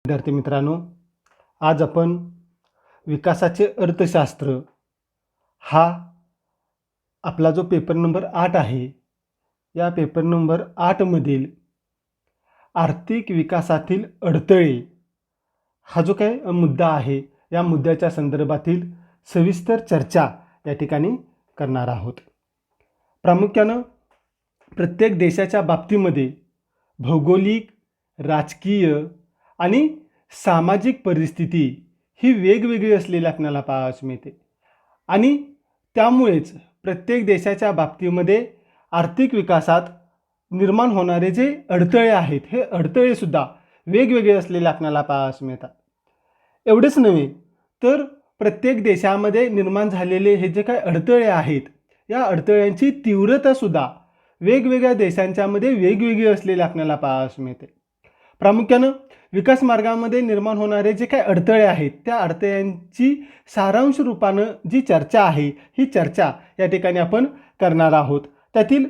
विद्यार्थी मित्रांनो, आज आपण विकासाचे अर्थशास्त्र हा आपला जो पेपर नंबर 8 आहे, या पेपर नंबर 8 मधील आर्थिक विकासातील अडथळे हा जो काही मुद्दा आहे, या मुद्द्याच्या संदर्भातील सविस्तर चर्चा या ठिकाणी करणार आहोत. प्रामुख्यानं प्रत्येक देशाच्या बाबतीमध्ये भौगोलिक, राजकीय आणि सामाजिक परिस्थिती ही वेगवेगळी असलेली आपल्याला पाहावयास मिळते आणि त्यामुळेच प्रत्येक देशाच्या बाबतीमध्ये आर्थिक विकासात निर्माण होणारे जे अडथळे आहेत, हे अडथळेसुद्धा वेगवेगळे असलेले आपल्याला पाहावयास मिळतात. एवढेच नव्हे तर प्रत्येक देशामध्ये निर्माण झालेले हे जे काही अडथळे आहेत, या अडथळ्यांची तीव्रतासुद्धा वेगवेगळ्या देशांच्यामध्ये वेगवेगळी असलेली आपल्याला पाहावयास मिळते. प्रामुख्यानं विकास मार्गामध्ये निर्माण होणारे जे काही अडथळे आहेत, त्या अडथळ्यांची सारांश रूपानं जी चर्चा आहे, ही चर्चा या ठिकाणी आपण करणार आहोत. त्यातील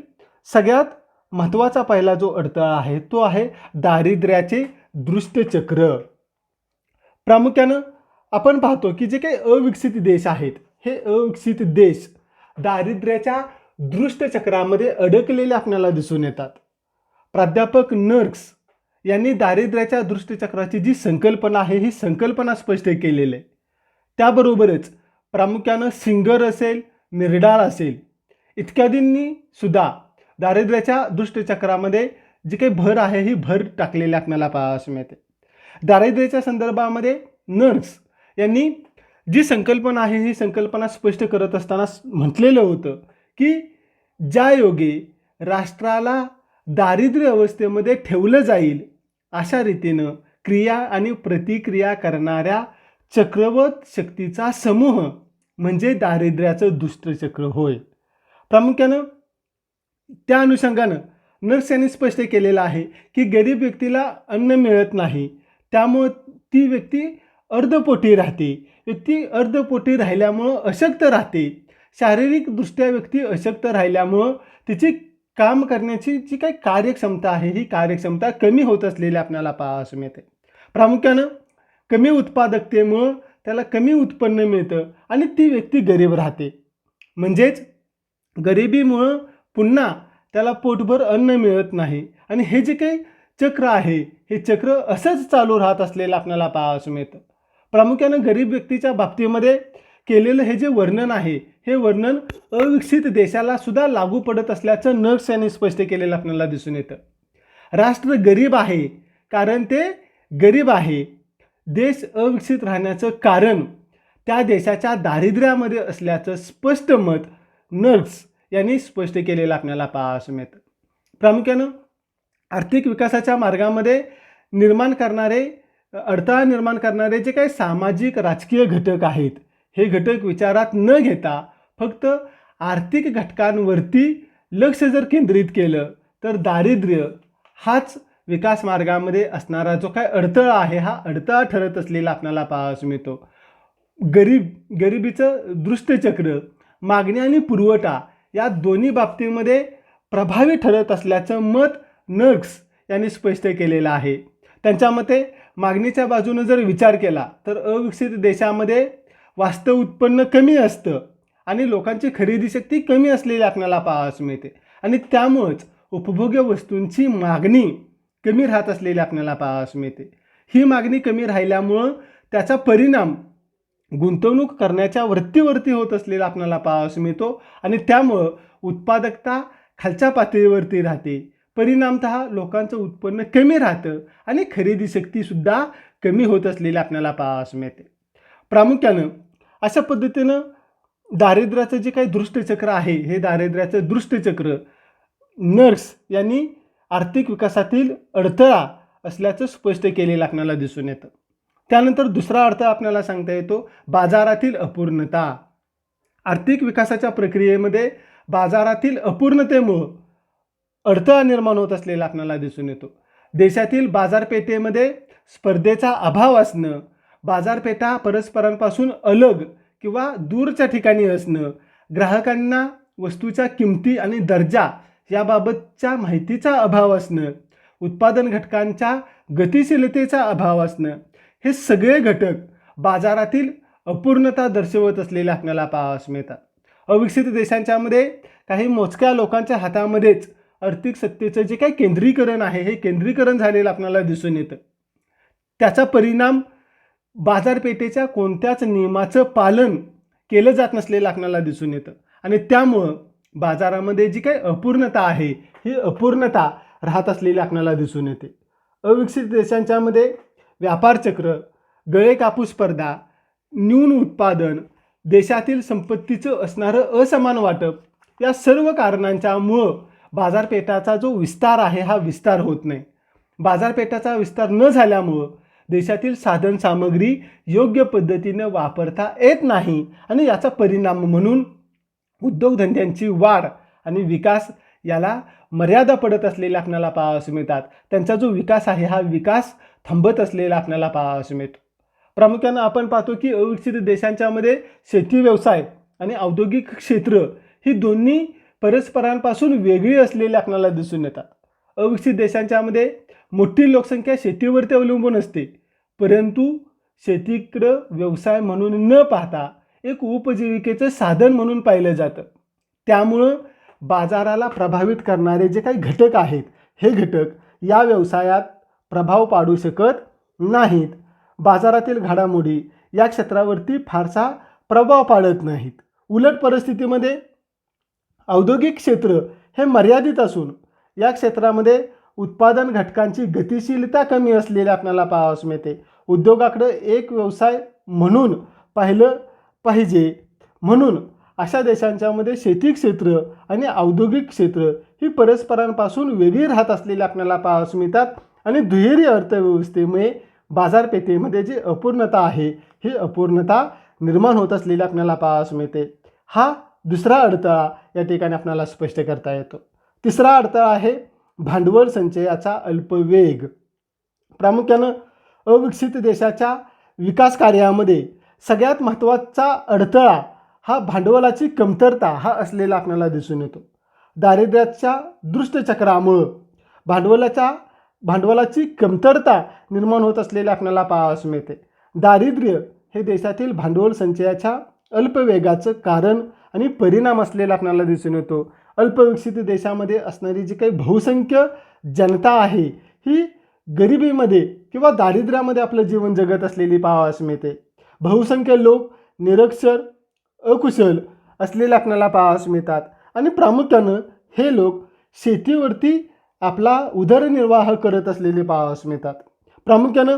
सगळ्यात महत्त्वाचा पहिला जो अडथळा आहे, तो आहे दारिद्र्याचे दुष्टचक्र. प्रामुख्यानं आपण पाहतो की जे काही अविकसित देश आहेत, हे अविकसित देश दारिद्र्याच्या दुष्टचक्रामध्ये अडकलेले आपल्याला दिसून येतात. प्राध्यापक नर्क्स यांनी दारिद्र्याच्या दुष्टचक्राची जी संकल्पना आहे, ही संकल्पना स्पष्ट केलेली आहे. त्याबरोबरच प्रामुख्यानं सिंगर असेल, मिर्डाल असेल इत्यादींनी सुद्धा दारिद्र्याच्या दुष्टचक्रामध्ये जी काही भर आहे, ही भर टाकलेली आपल्याला पाहावयास मिळते. दारिद्र्याच्या संदर्भामध्ये नर्क्स यांनी जी संकल्पना आहे, ही संकल्पना स्पष्ट करत असताना म्हटलेलं होतं की ज्या योगे राष्ट्राला दारिद्र्य अवस्थेमध्ये ठेवलं जाईल, अशा रीतीनं क्रिया आणि प्रतिक्रिया करणाऱ्या चक्रवत शक्तीचा समूह म्हणजे दारिद्र्याचं दुष्टचक्र होय. प्रामुख्यानं त्या अनुषंगानं नर्क्स यांनी स्पष्ट केलेलं आहे की गरीब व्यक्तीला अन्न मिळत नाही, त्यामुळं ती व्यक्ती अर्धपोटी राहते. व्यक्ती अर्धपोटी राहिल्यामुळं अशक्त राहते. शारीरिकदृष्ट्या व्यक्ती अशक्त राहिल्यामुळं तिची काम करण्याची जी काही कार्यक्षमता आहे, ही कार्यक्षमता कमी होत असलेली आपल्याला पाहावयास मिळते. प्रामुख्यानं कमी उत्पादकतेमुळं त्याला कमी उत्पन्न मिळतं आणि ती व्यक्ती गरीब राहते. म्हणजेच गरिबीमुळं पुन्हा त्याला पोटभर अन्न मिळत नाही आणि हे जे काही चक्र आहे, हे चक्र असंच चालू राहत असलेलं आपल्याला पाहावयास मिळतं. प्रामुख्यानं गरीब व्यक्तीच्या बाबतीमध्ये केलेलं हे जे वर्णन आहे, हे वर्णन अविकसित देशाला सुद्धा लागू पडत असल्याचं नर्क्स यांनी स्पष्ट केलेलं आपल्याला दिसून येतं. राष्ट्र गरीब आहे कारण ते गरीब आहे. देश अविकसित राहण्याचं कारण त्या देशाच्या दारिद्र्यामध्ये असल्याचं स्पष्ट मत नर्क्स यांनी स्पष्ट केलेलं आपल्याला पाहावयास मिळतं. प्रामुख्यानं आर्थिक विकासाच्या मार्गामध्ये अडथळा निर्माण करणारे जे काही सामाजिक राजकीय घटक आहेत, हे घटक विचारात न घेता फक्त आर्थिक घटकांवरती लक्ष जर केंद्रित केलं तर दारिद्र्य हाच विकास मार्गामध्ये असणारा जो काही अडथळा आहे, हा अडथळा ठरत असलेला आपल्याला पाहावयास मिळतो. गरिबीचं दुष्टचक्र मागणी आणि पुरवठा या दोन्ही बाबतीमध्ये प्रभावी ठरत असल्याचं मत नर्क्स यांनी स्पष्ट केलेलं आहे. त्यांच्या मते मागणीच्या बाजूने जर विचार केला तर अविकसित देशामध्ये वास्तव उत्पन्न कमी असतं आणि लोकांची खरेदी शक्ती कमी असलेली आपल्याला पाहावयास मिळते आणि त्यामुळंच उपभोग्य वस्तूंची मागणी कमी राहत असलेली आपल्याला पाहावयास मिळते. ही मागणी कमी राहिल्यामुळं त्याचा परिणाम गुंतवणूक करण्याच्या वृत्तीवरती होत असलेला आपल्याला पाहावयास मिळतो आणि त्यामुळं उत्पादकता खालच्या पातळीवरती राहते. परिणामतः लोकांचं उत्पन्न कमी राहतं आणि खरेदी शक्तीसुद्धा कमी होत असलेली आपल्याला पाहावयास मिळते. प्रामुख्यानं अशा पद्धतीनं दारिद्र्याचं जे काही दुष्टचक्र आहे, हे दारिद्र्याचं दुष्टचक्र नर्क्स यांनी आर्थिक विकासातील अडथळा असल्याचं स्पष्ट केलेलं आपल्याला दिसून येतं. त्यानंतर दुसरा अडथळा आपल्याला सांगता येतो बाजारातील अपूर्णता. आर्थिक विकासाच्या प्रक्रियेमध्ये बाजारातील अपूर्णतेमुळं अडथळा निर्माण होत असलेला आपल्याला दिसून येतो. देशातील बाजारपेठेमध्ये स्पर्धेचा अभाव असणं, बाजारपेठा परस्परांपासून अलग किंवा दूरच्या ठिकाणी असणं, ग्राहकांना वस्तूच्या किमती आणि दर्जा याबाबतच्या माहितीचा अभाव असणं, उत्पादन घटकांच्या गतिशीलतेचा अभाव असणं, हे सगळे घटक बाजारातील अपूर्णता दर्शवत असलेले आपल्याला पाहावयास मिळतात. अविकसित देशांच्यामध्ये काही मोजक्या लोकांच्या हातामध्येच आर्थिक सत्तेचं जे काही केंद्रीकरण आहे, हे केंद्रीकरण झालेलं आपल्याला दिसून येतं. त्याचा परिणाम बाजारपेठेच्या कोणत्याच नियमाचं पालन केलं जात नसलेलं आपल्याला दिसून येतं आणि त्यामुळं बाजारामध्ये जी काही अपूर्णता आहे, ही अपूर्णता राहत असलेली आपल्याला दिसून येते. अविकसित देशांच्यामध्ये व्यापार चक्र, गळे कापूस स्पर्धा, न्यून उत्पादन, देशातील संपत्तीचं असणारं असमान वाटप, या सर्व कारणांच्यामुळं बाजारपेठाचा जो विस्तार आहे, हा विस्तार होत नाही. बाजारपेठाचा विस्तार न झाल्यामुळं देशातील साधन सामग्री योग्य पद्धतीने वापरता येत नाही आणि याचा परिणाम म्हणून उद्योगधंद्यांची वाढ आणि विकास याला मर्यादा पडत असलेल्या आपल्याला पाहावयास मिळतात. त्यांचा जो विकास आहे, हा विकास थांबत असलेला आपल्याला पाहावयास मिळतो. प्रामुख्यानं आपण पाहतो की अविकसित देशांच्यामध्ये शेती व्यवसाय आणि औद्योगिक क्षेत्र ही दोन्ही परस्परांपासून वेगळी असलेली आपल्याला दिसून येतात. अविकसित देशांच्यामध्ये मोठी लोकसंख्या शेतीवरती अवलंबून असते, परंतु शेतीकडं व्यवसाय म्हणून न पाहता एक उपजीविकेचं साधन म्हणून पाहिलं जातं. त्यामुळं बाजाराला प्रभावित करणारे जे काही घटक आहेत, हे घटक या व्यवसायात प्रभाव पाडू शकत नाहीत. बाजारातील घडामोडी या क्षेत्रावरती फारसा प्रभाव पाडत नाहीत. उलट परिस्थितीमध्ये औद्योगिक क्षेत्र हे मर्यादित असून या क्षेत्रामध्ये उत्पादन घटकांची गतिशीलता कमी असलेली आपल्याला पाहावयास मिळते. उद्योगाकडे एक व्यवसाय म्हणून पाहिलं पाहिजे, म्हणून अशा देशांच्यामध्ये शेती क्षेत्र आणि औद्योगिक क्षेत्र ही परस्परांपासून वेगळी राहत असलेली आपल्याला पाहावयास मिळतात आणि दुहेरी अर्थव्यवस्थेमुळे बाजारपेठेमध्ये जी अपूर्णता आहे, ही अपूर्णता निर्माण होत असलेली आपल्याला पाहावयास मिळते. हा दुसरा अडथळा या ठिकाणी आपल्याला स्पष्ट करता येतो. तिसरा अडथळा आहे भांडवल संचयाचा अल्पवेग. प्रामुख्यानं अविकसित देशाच्या विकास कार्यामध्ये सगळ्यात महत्त्वाचा अडथळा हा भांडवलाची कमतरता हा असलेला आपल्याला दिसून येतो. दारिद्र्याच्या दुष्टचक्रामुळं भांडवलाची कमतरता निर्माण होत असलेल्या आपल्याला पाहावयास मिळते. दारिद्र्य हे देशातील भांडवल संचयाच्या अल्पवेगाचं कारण आणि परिणाम असलेला आपल्याला दिसून येतो. अल्पविकसित देशामध्ये असणारी जी काही बहुसंख्य जनता आहे, ही गरिबीमध्ये किंवा दारिद्र्यामध्ये आपलं जीवन जगत असलेली पाहावयास मिळते. बहुसंख्य लोक निरक्षर, अकुशल असलेले आपल्याला पाहावयास मिळतात आणि प्रामुख्यानं हे लोक शेतीवरती आपला उदरनिर्वाह करत असलेले पाहावयास मिळतात. प्रामुख्यानं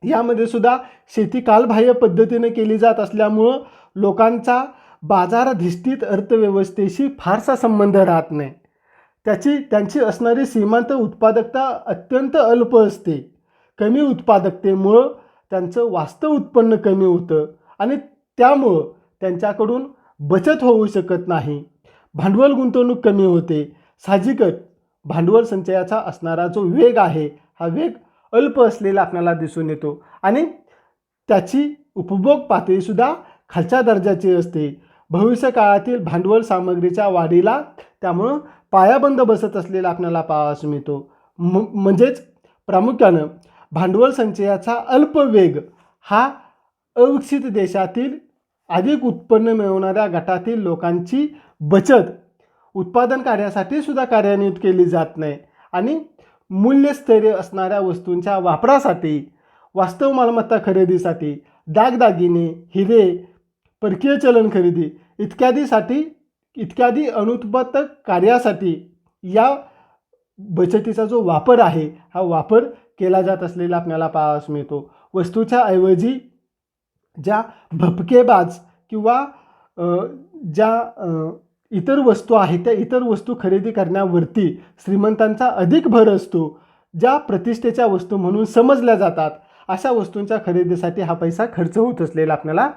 यामध्ये सुद्धा शेती कालबाह्य पद्धतीने केली जात असल्यामुळं लोकांचा बाजाराधिष्ठित अर्थव्यवस्थेशी फारसा संबंध राहत नाही. त्यांची असणारी सीमांत उत्पादकता अत्यंत अल्प असते. कमी उत्पादकतेमुळं त्यांचं वास्तव उत्पन्न कमी होतं आणि त्यामुळं त्यांच्याकडून बचत होऊ शकत नाही. भांडवल गुंतवणूक कमी होते. साहजिकच भांडवल संचयाचा असणारा जो वेग आहे, हा वेग अल्प असलेला आपल्याला दिसून येतो आणि त्याची उपभोग पातळीसुद्धा खालच्या दर्जाची असते. भविष्य काळातील भांडवल सामग्रीच्या वाढीला त्यामुळं पायाबंद बसत असलेला आपल्याला पाहावयास मिळतो. म्हणजेच प्रामुख्यानं भांडवल संचयाचा अल्प वेग हा अविकसित देशातील अधिक उत्पन्न मिळवणाऱ्या गटातील लोकांची बचत उत्पादन कार्यासाठी सुद्धा कार्यान्वित केली जात नाही आणि मूल्यस्थैर्य असणाऱ्या वस्तूंच्या वापरासाठी, वास्तव मालमत्ता खरेदीसाठी, दागदागिने, हिरे, परकीय चलन खरेदी इत्यादी अनुत्पादक कार्यासाठी या बचतीचा जो वापर आहे, हा वापर केला जात असलेला आपल्याला पाहावयास मिळतो. वस्तूच्या ऐवजी ज्या भपकेबाज किंवा ज्या इतर वस्तू आहेत, त्या इतर वस्तू खरेदी करण्यावरती श्रीमंतांचा अधिक भर असतो. ज्या प्रतिष्ठेच्या वस्तू म्हणून समजल्या जातात, अशा वस्तूंच्या खरेदीसाठी हा पैसा खर्च होत असलेला आपल्याला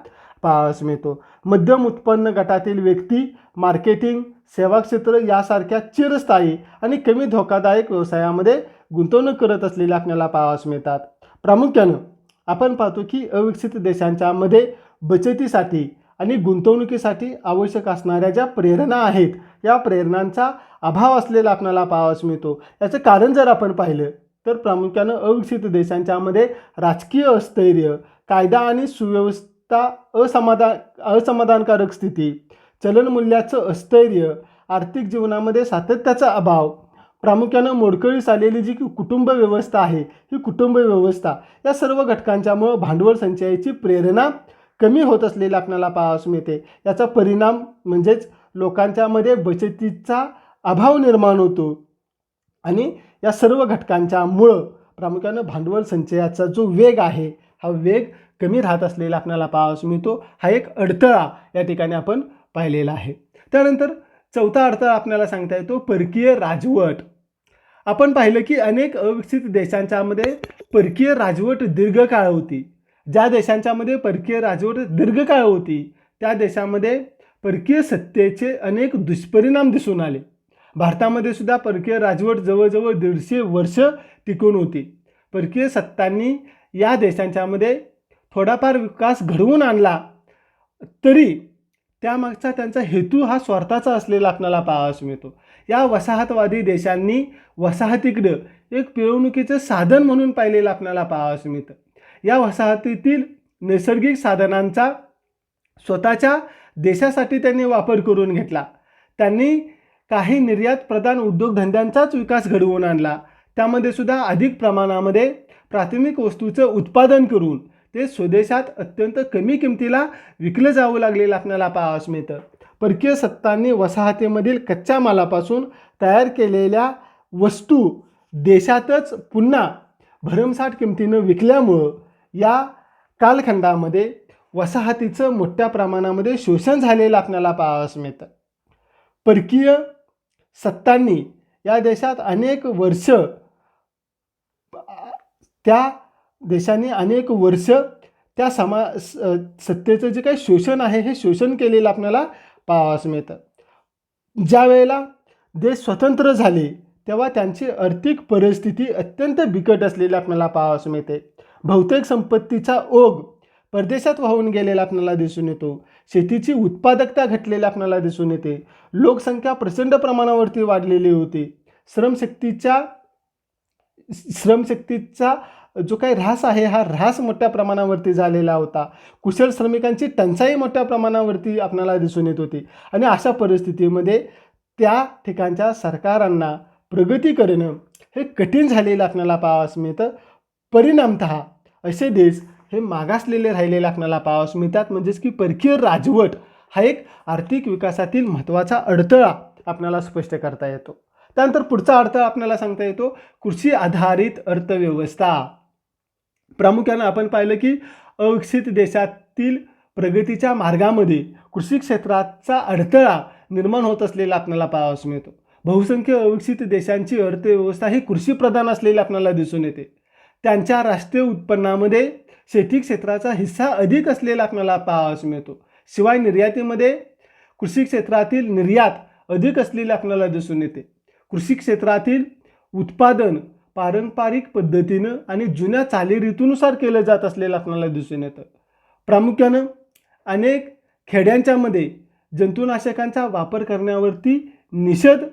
पाहावयास मिळतो. मध्यम उत्पन्न गटातील व्यक्ती मार्केटिंग, सेवा क्षेत्र यासारख्या चिरस्थायी आणि कमी धोकादायक व्यवसायामध्ये गुंतवणूक करत असलेल्या आपल्याला पाहावयास मिळतात. प्रामुख्यानं आपण पाहतो की अविकसित देशांच्यामध्ये बचतीसाठी आणि गुंतवणुकीसाठी आवश्यक असणाऱ्या ज्या प्रेरणा आहेत, या प्रेरणांचा अभाव असलेला आपल्याला पाहावयास मिळतो. याचं कारण जर आपण पाहिलं तर प्रामुख्यानं अविकसित देशांच्यामध्ये राजकीय अस्थैर्य, कायदा आणि सुव्यवस्था असमाधानकारक स्थिती, चलनमूल्याचं अस्थैर्य, आर्थिक जीवनामध्ये सातत्याचा अभाव, प्रामुख्यानं मोडकळीस आलेली जी कुटुंब व्यवस्था आहे ही कुटुंब व्यवस्था, या सर्व घटकांच्यामुळं भांडवल संचयाची प्रेरणा कमी होत असलेली आपल्याला पाहावयास मिळते. याचा परिणाम म्हणजेच लोकांच्यामध्ये बचतीचा अभाव निर्माण होतो आणि या सर्व घटकांच्यामुळं प्रामुख्यानं भांडवल संचयाचा जो वेग आहे हा वेग कमी राहत असलेला आपल्याला पाहावयास मिळतो. हा एक अडथळा या ठिकाणी आपण पाहिलेला आहे. त्यानंतर चौथा अडथळा आपल्याला सांगता येतो परकीय राजवट. आपण पाहिलं की अनेक अविकसित देशांच्यामध्ये परकीय राजवट दीर्घकाळ होती. ज्या देशांच्यामध्ये परकीय राजवट दीर्घकाळ होती त्या देशामध्ये परकीय सत्तेचे अनेक दुष्परिणाम दिसून आले. भारतामध्ये सुद्धा परकीय राजवट जवळजवळ 150 वर्ष टिकून होती. परकीय सत्तांनी या देशांच्यामध्ये थोडाफार विकास घडवून आणला तरी त्यामागचा त्यांचा हेतू हा स्वार्थाचा असलेला आपल्याला पाहावयास मिळतो. या वसाहतवादी देशांनी वसाहतीकडं एक पिळवणुकीचं साधन म्हणून पाहिलेलं आपल्याला पाहावयास मिळतं. या वसाहतीतील नैसर्गिक साधनांचा स्वतःच्या देशासाठी त्यांनी वापर करून घेतला. त्यांनी काही निर्यात प्रधान उद्योगधंद्यांचाच विकास घडवून आणला. त्यामध्ये सुद्धा अधिक प्रमाणामध्ये प्राथमिक वस्तूचं उत्पादन करून ते स्वदेशात अत्यंत कमी किमतीला विकलं जावं लागलेलं आपल्याला पाहावयास मिळतं. परकीय सत्तांनी वसाहतीमधील कच्च्या मालापासून तयार केलेल्या वस्तू देशातच पुन्हा भरमसाठ किमतीनं विकल्यामुळं या कालखंडामध्ये वसाहतीचं मोठ्या प्रमाणामध्ये शोषण झालेलं आपल्याला पाहावयास मिळतं. परकीय सत्तांनी या देशात अनेक वर्ष त्या देशांनी अनेक वर्ष त्या सत्तेचं जे काही शोषण आहे हे शोषण केलेलं आपल्याला पाहावयास मिळतं. ज्या वेळेला देश स्वतंत्र झाले तेव्हा त्यांची आर्थिक परिस्थिती अत्यंत बिकट असलेली आपल्याला पाहावयास मिळते. बहुतेक संपत्तीचा ओघ परदेशात वाहून गेलेला आपल्याला दिसून येतो. शेतीची उत्पादकता घटलेली आपल्याला दिसून येते. लोकसंख्या प्रचंड प्रमाणावरती वाढलेली होती. श्रमशक्तीचा जो काही ऱ्हास आहे हा ऱ्हास मोठ्या प्रमाणावरती झालेला होता. कुशल श्रमिकांची टंचाई मोठ्या प्रमाणावरती आपल्याला दिसून येत होती आणि अशा परिस्थितीमध्ये त्या ठिकाणच्या सरकारांना प्रगती करणं हे कठीण झालेलं आपल्याला पाहावयास मिळतं. परिणामतः असे देश हे मागासलेले राहिलेले आपल्याला पाहावयास मिळतात. म्हणजेच की परकीय राजवट हा एक आर्थिक विकासातील महत्त्वाचा अडथळा आपल्याला स्पष्ट करता येतो. त्यानंतर पुढचा अडथळा आपल्याला सांगता येतो कृषी आधारित अर्थव्यवस्था. प्रामुख्यानं आपण पाहिलं की अविकसित देशातील प्रगतीच्या मार्गामध्ये कृषी क्षेत्राचा अडथळा निर्माण होत असलेला आपल्याला पाहावयास मिळतो. बहुसंख्य अविकसित देशांची अर्थव्यवस्था ही कृषीप्रधान असलेली आपल्याला दिसून येते. त्यांच्या राष्ट्रीय उत्पन्नामध्ये शेती क्षेत्राचा हिस्सा अधिक असलेला आपल्याला पाहावयास मिळतो. शिवाय निर्यातीमध्ये कृषी क्षेत्रातील निर्यात अधिक असलेली आपल्याला दिसून येते. कृषी क्षेत्रातील उत्पादन पारंपरिक पद्धतीनं आणि जुन्या चालीरीतीनुसार केलं जात असलेलं आपल्याला दिसून येतं. प्रामुख्यानं अनेक खेड्यांच्यामध्ये जंतुनाशकांचा वापर करण्यावरती निषेध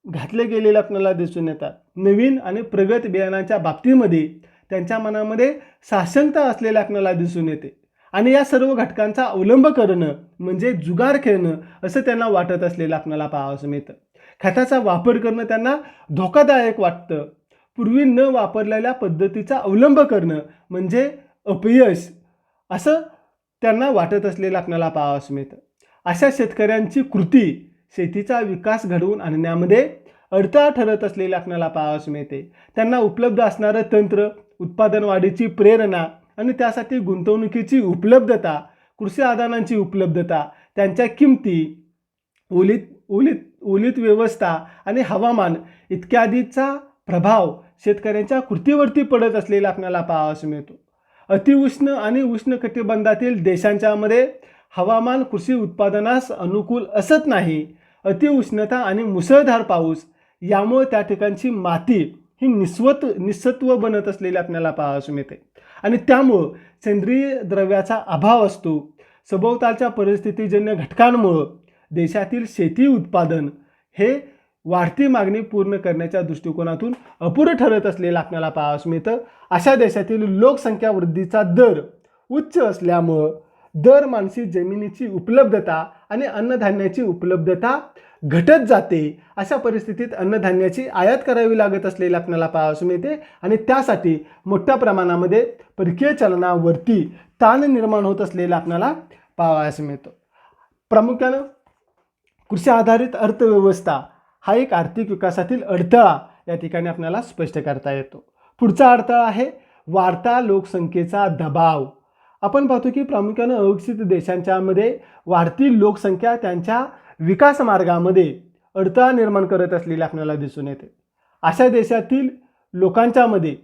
घातले गेलेले आपल्याला दिसून येतात. नवीन आणि प्रगत बियाणांच्या बाबतीमध्ये त्यांच्या मनामध्ये साशंकता असलेल्या आपल्याला दिसून येते आणि या सर्व घटकांचा अवलंब करणं म्हणजे जुगार खेळणं असं त्यांना वाटत असलेलं आपल्याला पाहावयास मिळतं. खताचा वापर करणं त्यांना धोकादायक वाटतं. पूर्वी न वापरलेल्या पद्धतीचा अवलंब करणं म्हणजे अपयश असं त्यांना वाटत असलेलं आपल्याला पाहावयास मिळतं. अशा शेतकऱ्यांची कृती शेतीचा विकास घडवून आणण्यामध्ये अडथळा ठरत असलेले आपल्याला पाहावयास मिळते. त्यांना उपलब्ध असणारं तंत्र, उत्पादन वाढीची प्रेरणा आणि त्यासाठी गुंतवणुकीची उपलब्धता, कृषी आदानांची उपलब्धता, त्यांच्या किमती, ओलीत व्यवस्था आणि हवामान इत्यादीचा प्रभाव शेतकऱ्यांच्या कृतीवरती पडत असलेला आपल्याला पाहावयास मिळतो. अतिउष्ण आणि उष्ण कटिबंधातील देशांच्यामध्ये हवामान कृषी उत्पादनास अनुकूल असत नाही. अतिउष्णता आणि मुसळधार पाऊस यामुळे त्या ठिकाणची माती ही निस्सत्व बनत असलेली आपल्याला पाहावयास मिळते आणि त्यामुळं सेंद्रिय द्रव्याचा अभाव असतो. सभोवतालच्या परिस्थितीजन्य घटकांमुळं देशातील शेती उत्पादन हे वाढती मागणी पूर्ण करण्याच्या दृष्टिकोनातून अपुरं ठरत असलेलं आपल्याला पाहावयास मिळतं. अशा देशातील लोकसंख्या वृद्धीचा दर उच्च असल्यामुळं दरमानशी जमिनीची उपलब्धता आणि अन्नधान्याची उपलब्धता घटत जाते. अशा परिस्थितीत अन्नधान्याची आयात करावी लागत असलेली आपल्याला पाहावयास मिळते आणि त्यासाठी मोठ्या प्रमाणामध्ये परकीय चलनावरती ताण निर्माण होत असलेला आपल्याला पाहावयास मिळतो. प्रामुख्यानं कृषी आधारित अर्थव्यवस्था हा एक आर्थिक विकासातील अडथळा या ठिकाणी आपल्याला स्पष्ट करता येतो. पुढचा अडथळा आहे वाढता लोकसंख्येचा दबाव. आपण पाहतो की प्रामुख्यानं अविकसित देशांच्यामध्ये वाढती लोकसंख्या त्यांच्या विकास मार्गामध्ये अडथळा निर्माण करत असलेली आपल्याला दिसून येते. अशा देशातील लोकांच्यामध्ये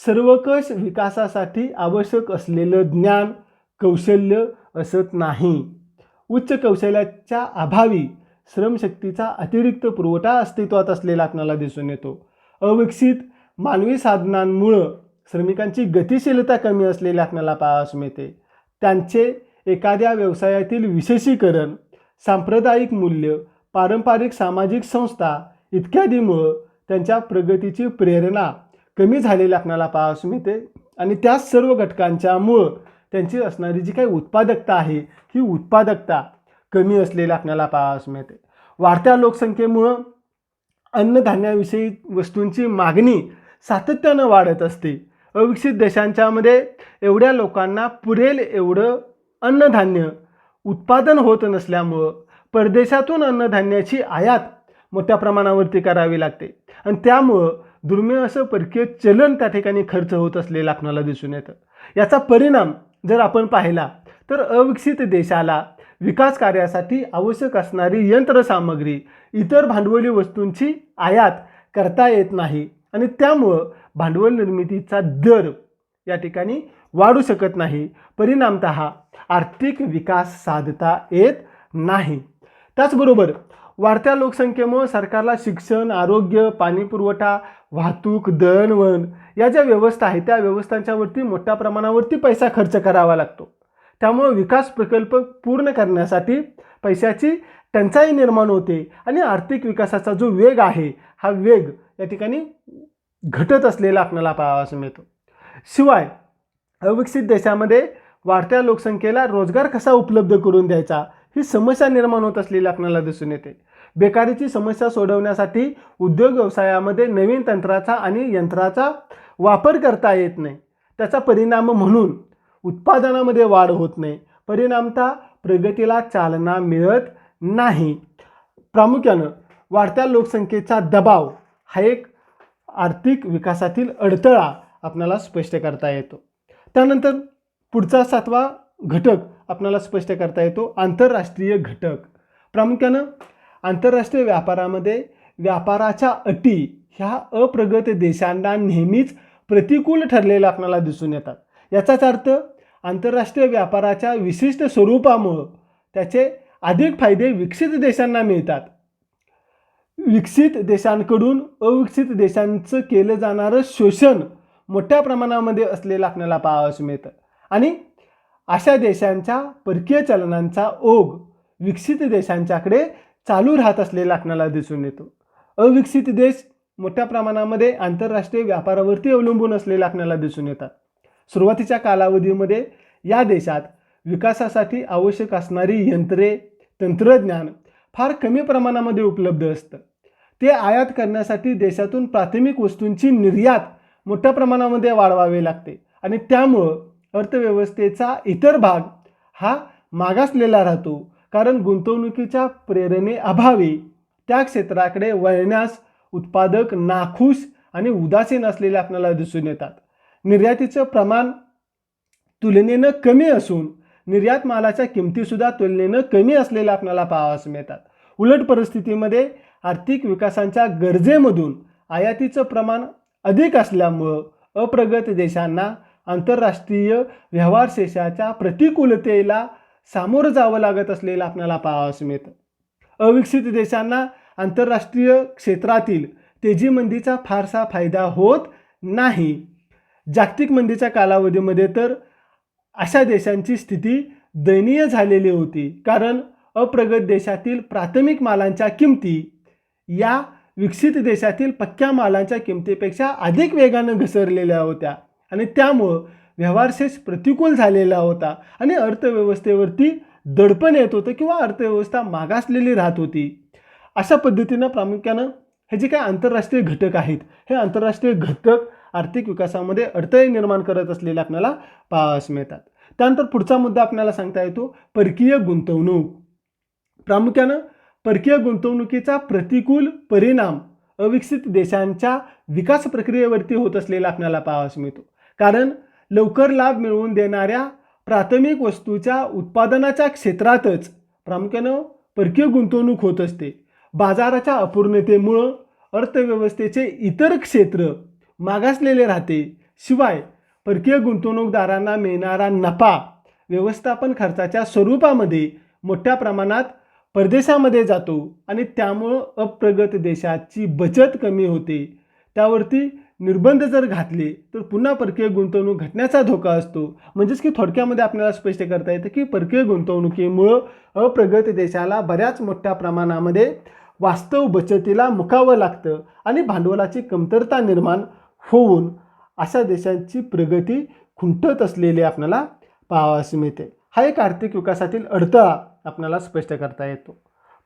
सर्वकष विकासासाठी आवश्यक असलेलं ज्ञान कौशल्य असत नाही. उच्च कौशल्याच्या अभावी श्रमशक्तीचा अतिरिक्त पुरवठा अस्तित्वात असलेला आपल्याला दिसून येतो. अविकसित मानवी साधनांमुळं श्रमिकांची गतिशीलता कमी असलेली आपल्याला पाहावयास मिळते. त्यांचे एखाद्या व्यवसायातील विशेषीकरण, सांप्रदायिक मूल्य, पारंपरिक सामाजिक संस्था इत्यादीमुळं त्यांच्या प्रगतीची प्रेरणा कमी झालेली आपल्याला पाहावयास मिळते आणि त्या सर्व घटकांच्यामुळं त्यांची असणारी जी काही उत्पादकता आहे ही उत्पादकता कमी असलेली आपल्याला पाहावयास मिळते. वाढत्या लोकसंख्येमुळं अन्नधान्याविषयी वस्तूंची मागणी सातत्यानं वाढत असते. अविकसित देशांच्यामध्ये एवढ्या लोकांना पुरेल एवढं अन्नधान्य उत्पादन होत नसल्यामुळं परदेशातून अन्नधान्याची आयात मोठ्या प्रमाणावरती करावी लागते आणि त्यामुळं दुर्मिळ असं परकीय चलन त्या ठिकाणी खर्च होत असलेलं आपल्याला दिसून येतं. याचा परिणाम जर आपण पाहिला तर अविकसित देशाला विकास कार्यासाठी आवश्यक असणारी यंत्रसामग्री, इतर भांडवली वस्तूंची आयात करता येत नाही आणि त्यामुळं भांडवल निर्मितीचा दर या ठिकाणी वाढू शकत नाही. परिणामतः आर्थिक विकास साधता येत नाही. त्याचबरोबर वाढत्या लोकसंख्येमुळे सरकारला शिक्षण, आरोग्य, पाणीपुरवठा, वाहतूक, दळणवळण या ज्या व्यवस्था आहेत त्या व्यवस्थांच्यावरती मोठ्या प्रमाणावरती पैसा खर्च करावा लागतो. त्यामुळे विकास प्रकल्प पूर्ण करण्यासाठी पैशाची टंचाई निर्माण होते आणि आर्थिक विकासाचा जो वेग आहे हा वेग या ठिकाणी घटत असलेला आपल्याला पाहावयास मिळतो. शिवाय अविकसित देशामध्ये वाढत्या लोकसंख्येला रोजगार कसा उपलब्ध करून द्यायचा ही समस्या निर्माण होत असलेली आपल्याला दिसून येते. बेकारीची समस्या सोडवण्यासाठी उद्योग व्यवसायामध्ये नवीन तंत्राचा आणि यंत्राचा वापर करता येत नाही. त्याचा परिणाम म्हणून उत्पादनामध्ये वाढ होत नाही. परिणामतः प्रगतीला चालना मिळत नाही. प्रामुख्यानं वाढत्या लोकसंख्येचा दबाव हा एक आर्थिक विकासातील अडथळा आपल्याला स्पष्ट करता येतो. त्यानंतर पुढचा 7वा घटक आपल्याला स्पष्ट करता येतो आंतरराष्ट्रीय घटक. प्रामुख्यानं आंतरराष्ट्रीय व्यापारामध्ये व्यापाराच्या अटी ह्या अप्रगत देशांना नेहमीच प्रतिकूल ठरलेल्या आपल्याला दिसून येतात. याचाच अर्थ आंतरराष्ट्रीय व्यापाराच्या विशिष्ट स्वरूपामुळं त्याचे अधिक फायदे विकसित देशांना मिळतात. विकसित देशांकडून अविकसित देशांचं केलं जाणारं शोषण मोठ्या प्रमाणामध्ये असलेलं आपल्याला पाहावयास मिळतं आणि अशा देशांच्या परकीय चलनांचा ओघ विकसित देशांच्याकडे चालू राहत असलेला आपल्याला दिसून येतो. अविकसित देश मोठ्या प्रमाणामध्ये आंतरराष्ट्रीय व्यापारावरती अवलंबून असलेले आपल्याला दिसून येतात. सुरुवातीच्या कालावधीमध्ये या देशात विकासासाठी आवश्यक असणारी यंत्रे, तंत्रज्ञान फार कमी प्रमाणामध्ये उपलब्ध असतं. ते आयात करण्यासाठी देशातून प्राथमिक वस्तूंची निर्यात मोठ्या प्रमाणामध्ये वाढवावी लागते आणि त्यामुळं अर्थव्यवस्थेचा इतर भाग हा मागासलेला राहतो. कारण गुंतवणुकीच्या प्रेरणेअभावी त्या क्षेत्राकडे वळण्यास उत्पादक नाखुश आणि उदासीन असलेले आपल्याला दिसून येतात. निर्यातीचं प्रमाण तुलनेनं कमी असून निर्यात मालाच्या किमतीसुद्धा तुलनेनं कमी असलेल्या आपल्याला पाहावयास मिळतात. उलट परिस्थितीमध्ये आर्थिक विकासांच्या गरजेमधून आयातीचं प्रमाण अधिक असल्यामुळं अप्रगत देशांना आंतरराष्ट्रीय व्यवहार शेषाच्या प्रतिकूलतेला सामोरं जावं लागत असलेलं आपल्याला पाहावयास मिळतं. अविकसित देशांना आंतरराष्ट्रीय क्षेत्रातील तेजी मंदीचा फारसा फायदा होत नाही. जागतिक मंदीच्या कालावधीमध्ये तर अशा देशांची स्थिती दयनीय झालेली होती. कारण अप्रगत देशातील प्राथमिक मालांच्या किमती या विकसित देशातील पक्क्या मालांच्या किमतीपेक्षा अधिक वेगानं घसरलेल्या होत्या आणि त्यामुळं व्यवहारशेष प्रतिकूल झालेला होता आणि अर्थव्यवस्थेवरती दडपण येत होतं किंवा अर्थव्यवस्था मागासलेली राहत होती. अशा पद्धतीनं प्रामुख्यानं हे जे काही आंतरराष्ट्रीय घटक आहेत, हे आंतरराष्ट्रीय घटक आर्थिक विकासामध्ये अडथळे निर्माण करत असलेले आपल्याला पाहावयास मिळतात. त्यानंतर पुढचा मुद्दा आपल्याला सांगता येतो परकीय गुंतवणूक. प्रामुख्यानं परकीय गुंतवणुकीचा प्रतिकूल परिणाम अविकसित देशांच्या विकास प्रक्रियेवरती होत असलेला आपल्याला पाहावयास मिळतो. कारण लवकर लाभ मिळवून देणाऱ्या प्राथमिक वस्तूच्या उत्पादनाच्या क्षेत्रातच प्रामुख्यानं परकीय गुंतवणूक होत असते. बाजाराच्या अपूर्णतेमुळं अर्थव्यवस्थेचे इतर क्षेत्र मागासलेले राहते. शिवाय परकीय गुंतवणूकदारांना मिळणारा नफा व्यवस्थापन खर्चाच्या स्वरूपामध्ये मोठ्या प्रमाणात परदेशामध्ये जातो आणि त्यामुळं अप्रगत देशाची बचत कमी होते. त्यावरती निर्बंध जर घातले तर पुन्हा परकीय गुंतवणूक घटण्याचा धोका असतो. म्हणजेच की थोडक्यामध्ये आपल्याला स्पष्ट करता येतं की परकीय गुंतवणुकीमुळं अप्रगत देशाला बऱ्याच मोठ्या प्रमाणामध्ये वास्तव बचतीला मुकावं लागतं आणि भांडवलाची कमतरता निर्माण होऊन अशा देशांची प्रगती खुंटत असलेली आपल्याला पाहावयास मिळते. हा एक आर्थिक विकासातील अडथळा आपल्याला स्पष्ट करता येतो.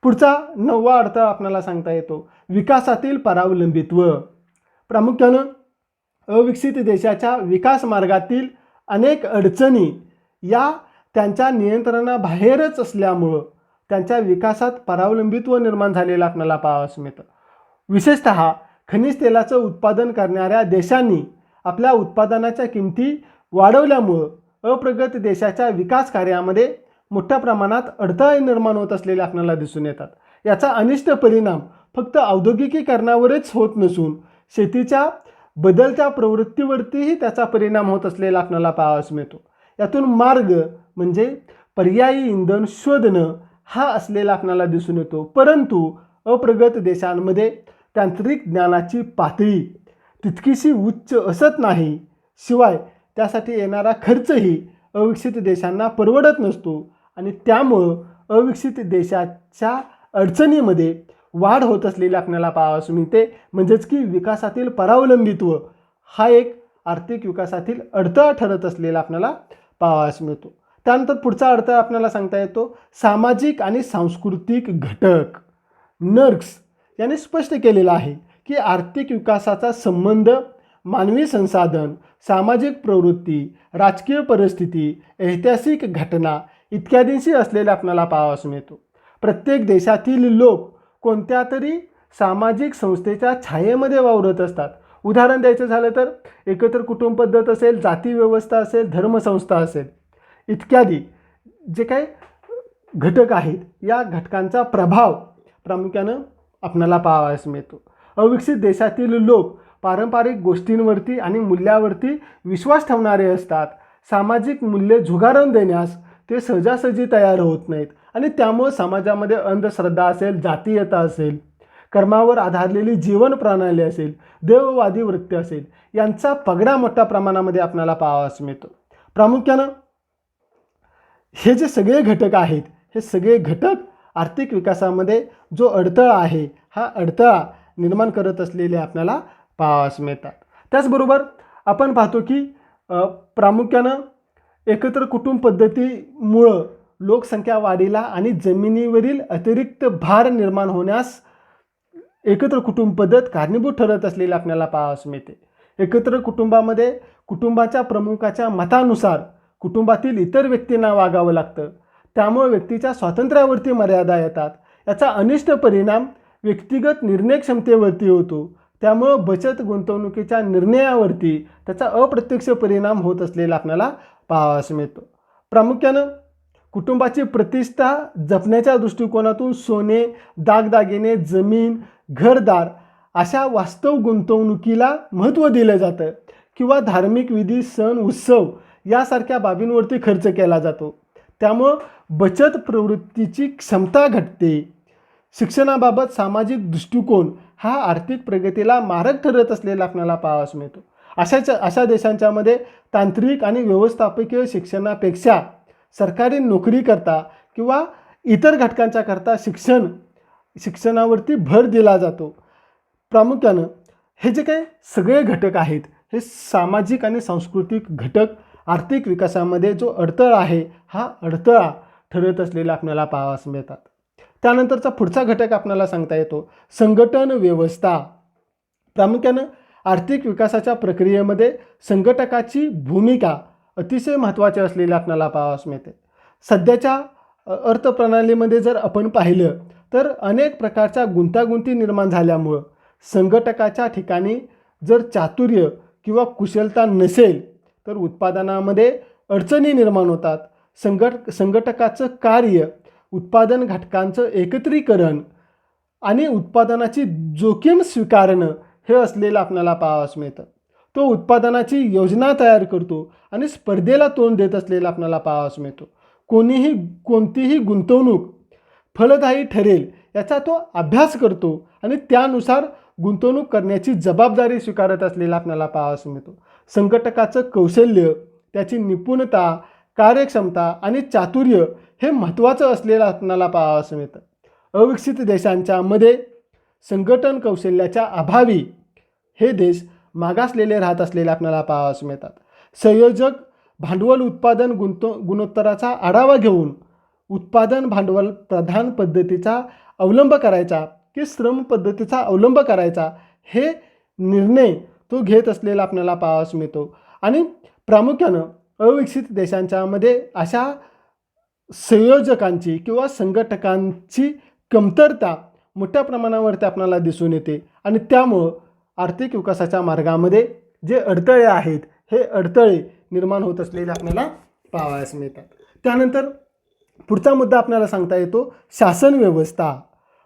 पुढचा 9वा अडथळा आपल्याला सांगता येतो विकासातील परावलंबित्व. प्रामुख्यानं अविकसित देशाच्या विकास मार्गातील अनेक अडचणी या त्यांच्या नियंत्रणाबाहेरच असल्यामुळं त्यांच्या विकासात परावलंबित्व निर्माण झालेलं आपल्याला पाहावयास मिळतं. विशेषतः खनिज तेलाचं उत्पादन करणाऱ्या देशांनी आपल्या उत्पादनाच्या किमती वाढवल्यामुळं अप्रगत देशाच्या विकास कार्यामध्ये मोठ्या प्रमाणात अडथळे निर्माण होत असलेले आपल्याला दिसून येतात. याचा अनिष्ट परिणाम फक्त औद्योगिकीकरणावरच होत नसून शेतीच्या बदलत्या प्रवृत्तीवरतीही त्याचा परिणाम होत असलेला आपल्याला पाहावयास मिळतो. यातून मार्ग म्हणजे पर्यायी इंधन शोधणं हा असलेला आपल्याला दिसून येतो. परंतु अप्रगत देशांमध्ये तांत्रिक ज्ञानाची पातळी तितकीशी उच्च असत नाही. शिवाय त्यासाठी येणारा खर्चही अविकसित देशांना परवडत नसतो आणि त्यामुळं अविकसित देशाच्या अडचणीमध्ये वाढ होत असलेली आपल्याला पाहावयास मिळते. म्हणजेच की विकासातील परावलंबित्व हा एक आर्थिक विकासातील अडथळा ठरत असलेला आपल्याला पाहावयास मिळतो. त्यानंतर पुढचा अडथळा आपल्याला सांगता येतो सामाजिक आणि सांस्कृतिक घटक. नर्क्स याने स्पष्ट केलेलं आहे की आर्थिक विकासाचा संबंध मानवी संसाधन, सामाजिक प्रवृत्ती, राजकीय परिस्थिती, ऐतिहासिक घटना इत्यादींशी असलेला आपल्याला पाहावयास मिळतो. प्रत्येक देशातील लोक कोणत्या तरी सामाजिक संस्थेच्या छायेमध्ये वावरत असतात. उदाहरण द्यायचं झालं तर एकत्र कुटुंब पद्धत असेल, जाती व्यवस्था असेल, धर्मसंस्था असेल इत्यादी जे काही घटक आहेत या घटकांचा प्रभाव प्रामुख्यानं आपल्याला पाहावयास मिळतो. अविकसित देशातील लोक पारंपरिक गोष्टींवरती आणि मूल्यावरती विश्वास ठेवणारे असतात. सामाजिक मूल्ये झुगारून देण्यास ते सहजासहजी तयार होत नाहीत आणि त्यामुळे समाजामध्ये अंधश्रद्धा असेल, जातीयता असेल, कर्मावर आधारलेली जीवन प्रणाली असेल, देववादी वृत्ती असेल यांचा पगडा मोठ्या प्रमाणामध्ये आपल्याला पाहावयास मिळतो. प्रामुख्यानं हे जे सगळे घटक आहेत हे सगळे घटक आर्थिक विकासामध्ये जो अडथळा आहे हा अडथळा निर्माण करत असलेले आपल्याला पाहावयास मिळतात. त्याचबरोबर आपण पाहतो की प्रामुख्यानं एकत्र कुटुंब पद्धतीमुळं लोकसंख्या वाढीला आणि जमिनीवरील अतिरिक्त भार निर्माण होण्यास एकत्र कुटुंब पद्धत कारणीभूत ठरत असलेली आपल्याला पाहावयास मिळते. एकत्र कुटुंबामध्ये कुटुंबाच्या प्रमुखाच्या मतानुसार कुटुंबातील इतर व्यक्तींना वागावं लागतं. त्यामुळे व्यक्तीच्या स्वातंत्र्यावरती मर्यादा येतात. याचा अनिष्ट परिणाम व्यक्तिगत निर्णय क्षमतेवरती होतो. त्यामुळं बचत गुंतवणुकीच्या निर्णयावरती त्याचा अप्रत्यक्ष परिणाम होत असलेला आपल्याला पाहावयास मिळतो. प्रामुख्यानं कुटुंबाची प्रतिष्ठा जपण्याच्या दृष्टिकोनातून सोने, दागदागिने, जमीन, घरदार अशा वास्तव गुंतवणुकीला महत्त्व दिलं जातं किंवा धार्मिक विधी, सण, उत्सव यासारख्या बाबींवरती खर्च केला जातो. त्यामुळं बचत प्रवृत्तीची क्षमता घटते. शिक्षणाबाबत सामाजिक दृष्टिकोन हा आर्थिक प्रगतीला मारक ठरत असलेला आपल्याला पाहावयास मिळतो. अशा देशांच्यामध्ये तांत्रिक आणि व्यवस्थापकीय शिक्षणापेक्षा सरकारी नोकरी करता किंवा इतर घटकांच्या करता शिक्षणावरती भर दिला जातो. प्रामुख्यानं हे जे काही सगळे घटक आहेत हे सामाजिक आणि सांस्कृतिक घटक आर्थिक विकासामध्ये जो अडथळा आहे हा अडथळा ठरत असलेला आपल्याला पाहावयास मिळतात. त्यानंतरचा पुढचा घटक आपल्याला सांगता येतो संघटन व्यवस्था. प्रामुख्यानं आर्थिक विकासाच्या प्रक्रियेमध्ये संघटकाची भूमिका अतिशय महत्त्वाची असलेली आपल्याला पाहावयास मिळते. सध्याच्या अर्थप्रणालीमध्ये जर आपण पाहिलं तर अनेक प्रकारच्या गुंतागुंती निर्माण झाल्यामुळं संघटकाच्या ठिकाणी जर चातुर्य किंवा कुशलता नसेल तर उत्पादनामध्ये अडचणी निर्माण होतात. संघटकाचं कार्य उत्पादन घटकांचं एकत्रीकरण आणि उत्पादनाची जोखीम स्वीकारणं हे असलेलं आपल्याला पाहावयास मिळतं. तो उत्पादनाची योजना तयार करतो आणि स्पर्धेला तोंड देत असलेला आपल्याला पाहावयास मिळतो. कोणतीही गुंतवणूक फलदायी ठरेल याचा तो अभ्यास करतो आणि त्यानुसार गुंतवणूक करण्याची जबाबदारी स्वीकारत असलेला आपल्याला पाहावयास मिळतो. संघटकाचं कौशल्य, त्याची निपुणता, कार्यक्षमता आणि चातुर्य हे महत्त्वाचं असलेलं आपल्याला पाहावयास मिळतं. अविकसित देशांच्या मध्ये संघटन कौशल्याच्या अभावी हे देश मागासलेले राहत असलेले आपल्याला पाहावयास मिळतात. संयोजक भांडवल उत्पादन गुणोत्तराचा आढावा घेऊन उत्पादन भांडवल प्रधान पद्धतीचा अवलंब करायचा की श्रम पद्धतीचा अवलंब करायचा हे निर्णय तो घेत असलेला आपल्याला पाहावयास मिळतो. आणि प्रामुख्यानं अविकसित देशांच्या मध्ये अशा संयोजकांची किंवा संघटकांची कमतरता मोठ्या प्रमाणावरती आपल्याला दिसून येते आणि त्यामुळं आर्थिक विकासाच्या मार्गामध्ये जे अडथळे आहेत हे अडथळे निर्माण होत असलेले आपल्याला पाहावयास मिळतात. त्यानंतर पुढचा मुद्दा आपल्याला सांगता येतो शासन व्यवस्था.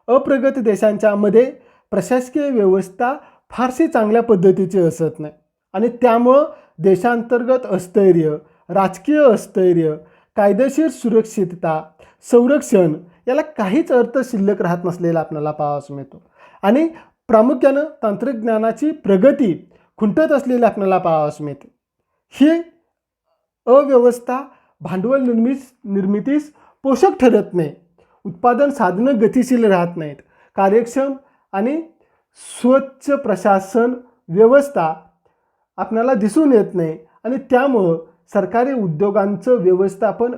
अप्रगत देशांच्या मध्ये प्रशासकीय व्यवस्था फारशी चांगल्या पद्धतीची असत नाही आणि त्यामुळं देशांतर्गत अस्थैर्य, राजकीय अस्थैर्य, कायदेशीर सुरक्षितता, संरक्षण याला काहीच अर्थ शिल्लक राहत नसलेला आपल्याला पाहावयास मिळतो. आणि प्रामुख्यानं तंत्रज्ञानाची प्रगती खुंटत असलेली आपल्याला पाहावयास मिळते. ही अव्यवस्था भांडवल निर्मितीस पोषक ठरत नाही. उत्पादन साधनं गतिशील राहत नाहीत. कार्यक्षम आणि स्वच्छ प्रशासन व्यवस्था आपल्याला दिसून येत नाही आणि त्यामुळं सरकारी उद्योगांचं व्यवस्थापन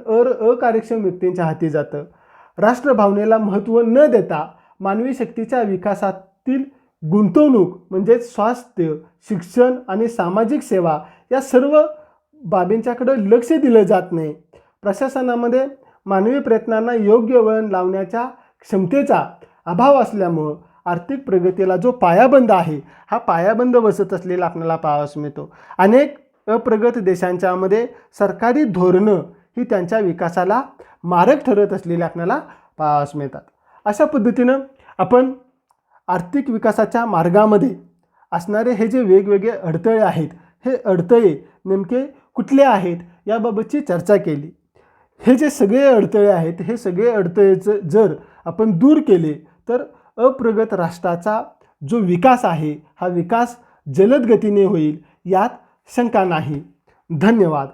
अकार्यक्षम व्यक्तींच्या हाती जातं. राष्ट्रभावनेला महत्त्व न देता मानवी शक्तीच्या विकासातील गुंतवणूक म्हणजे स्वास्थ्य, शिक्षण आणि सामाजिक सेवा या सर्व बाबींच्याकडे लक्ष दिलं जात नाही. प्रशासनामध्ये मानवी प्रयत्नांना योग्य वळण लावण्याच्या क्षमतेचा अभाव असल्यामुळं आर्थिक प्रगतीला जो पायाबंद आहे हा पायाबंद बसत असलेला आपल्याला पाहावयास मिळतो. अनेक अप्रगत देशांच्यामध्ये सरकारी धोरणं ही त्यांच्या विकासाला मारक ठरत असलेली आपल्याला पाहावयास मिळतात. अशा पद्धतीनं आपण आर्थिक विकासाच्या मार्गामध्ये असणारे हे जे वेगवेगळे अडथळे आहेत हे अडथळे नेमके कुठले आहेत याबाबतची चर्चा केली. हे जे सगळे अडथळे आहेत हे सगळे अडथळे जर आपण दूर केले तर अप्रगत राष्ट्राचा जो विकास आहे हा विकास जलद गतीने होईल यात शंका नाही. धन्यवाद.